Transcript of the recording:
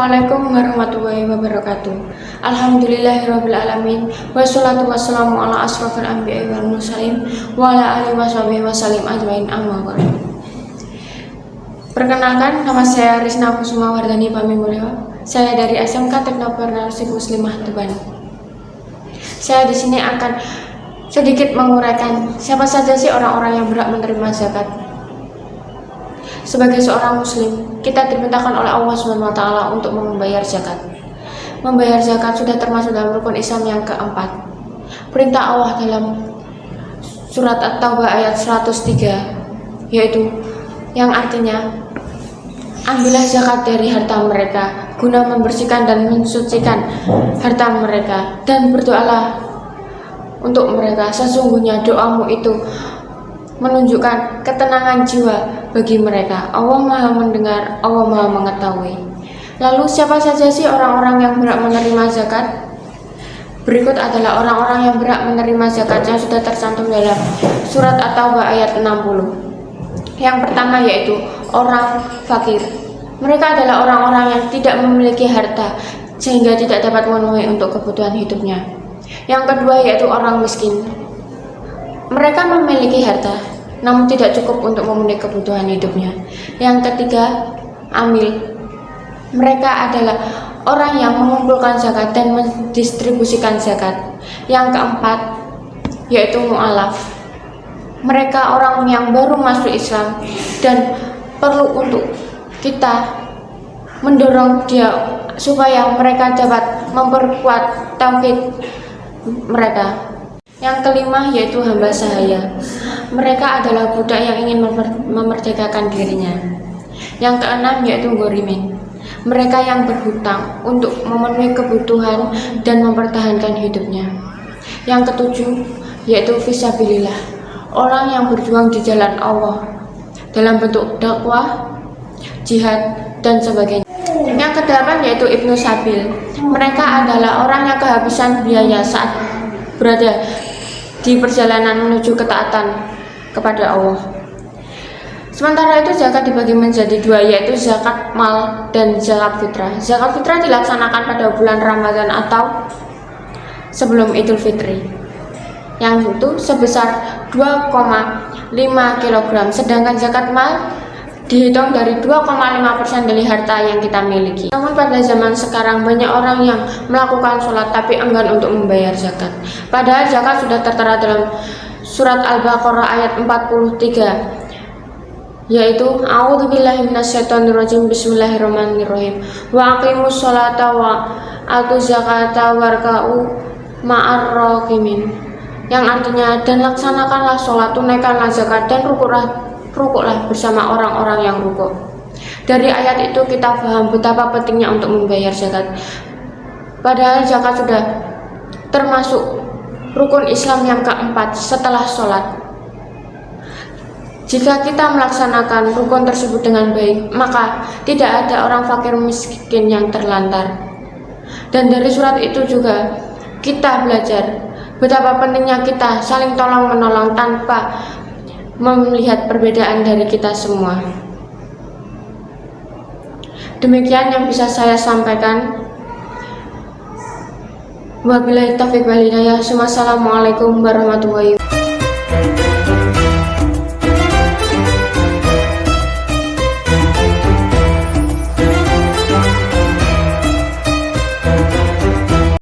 Assalamualaikum warahmatullahi wabarakatuh. Alhamdulillahirabbil alamin. Wassalatu wassalamu ala asrofil anbiya'i wal mursalin wa ala alihi washabihi wasallim ajmain amma ba'du. Perkenalkan, nama saya Rizna Kusuma Wardani Pamimulyo. Saya dari SMK Teknik Narsi Muslimah Tuban. Saya di sini akan sedikit menguraikan siapa saja sih orang-orang yang berhak menerima zakat. Sebagai seorang muslim, kita diperintahkan oleh Allah SWT untuk membayar zakat. Membayar zakat sudah termasuk dalam rukun Islam yang keempat. Perintah Allah dalam surat At-Taubah ayat 103, yaitu yang artinya, ambillah zakat dari harta mereka guna membersihkan dan mensucikan harta mereka, dan berdoalah untuk mereka. Sesungguhnya doamu itu menunjukkan ketenangan jiwa bagi mereka. Allah Maha mendengar, Allah Maha mengetahui. Lalu siapa saja sih orang-orang yang berhak menerima zakat? Berikut adalah orang-orang yang berhak menerima zakat yang sudah tercantum dalam surat At-Taubah ayat 60. Yang pertama yaitu orang fakir. Mereka adalah orang-orang yang tidak memiliki harta sehingga tidak dapat memenuhi untuk kebutuhan hidupnya. Yang kedua yaitu orang miskin. Mereka memiliki harta, namun tidak cukup untuk memenuhi kebutuhan hidupnya. Yang ketiga, amil. Mereka adalah orang yang mengumpulkan zakat dan mendistribusikan zakat. Yang keempat, yaitu mu'alaf. Mereka orang yang baru masuk Islam dan perlu untuk kita mendorong dia supaya mereka dapat memperkuat tauhid mereka. Yang kelima yaitu hamba sahaya. Mereka adalah budak yang ingin memerdekakan dirinya. Yang keenam yaitu ghorimin. Mereka yang berhutang untuk memenuhi kebutuhan dan mempertahankan hidupnya. Yang ketujuh yaitu fisabilillah. Orang yang berjuang di jalan Allah dalam bentuk dakwah, jihad, dan sebagainya. Yang kedelapan yaitu ibnu sabil. Mereka adalah orang yang kehabisan biaya saat berada di perjalanan menuju ketaatan kepada Allah. Sementara itu zakat dibagi menjadi dua, yaitu zakat mal dan zakat fitrah. Zakat fitrah dilaksanakan pada bulan Ramadan atau sebelum Idul Fitri, yang itu sebesar 2,5 kg. Sedangkan zakat mal dihitung dari 2,5% dari harta yang kita miliki. Namun pada zaman sekarang banyak orang yang melakukan sholat tapi enggan untuk membayar zakat. Padahal zakat sudah tertera dalam surat Al-Baqarah ayat 43, yaitu A'udzubillahi minasyaitonirrajim, bismillahirrahmanirrahim, wa aqimus sholata wa atuz zakata warka'u ma'ar raqimin, yang artinya, dan laksanakanlah sholat, tunaikanlah zakat, dan rukuklah bersama orang-orang yang rukuk. Dari ayat itu kita paham betapa pentingnya untuk membayar zakat. Padahal zakat sudah termasuk rukun Islam yang keempat setelah sholat. Jika kita melaksanakan rukun tersebut dengan baik, maka tidak ada orang fakir miskin yang terlantar. Dan dari surat itu juga kita belajar betapa pentingnya kita saling tolong-menolong tanpa melihat perbedaan dari kita semua. Demikian yang bisa saya sampaikan. Wabillahi taufiq wal hidayah. Wassalamualaikum warahmatullahi wabarakatuh.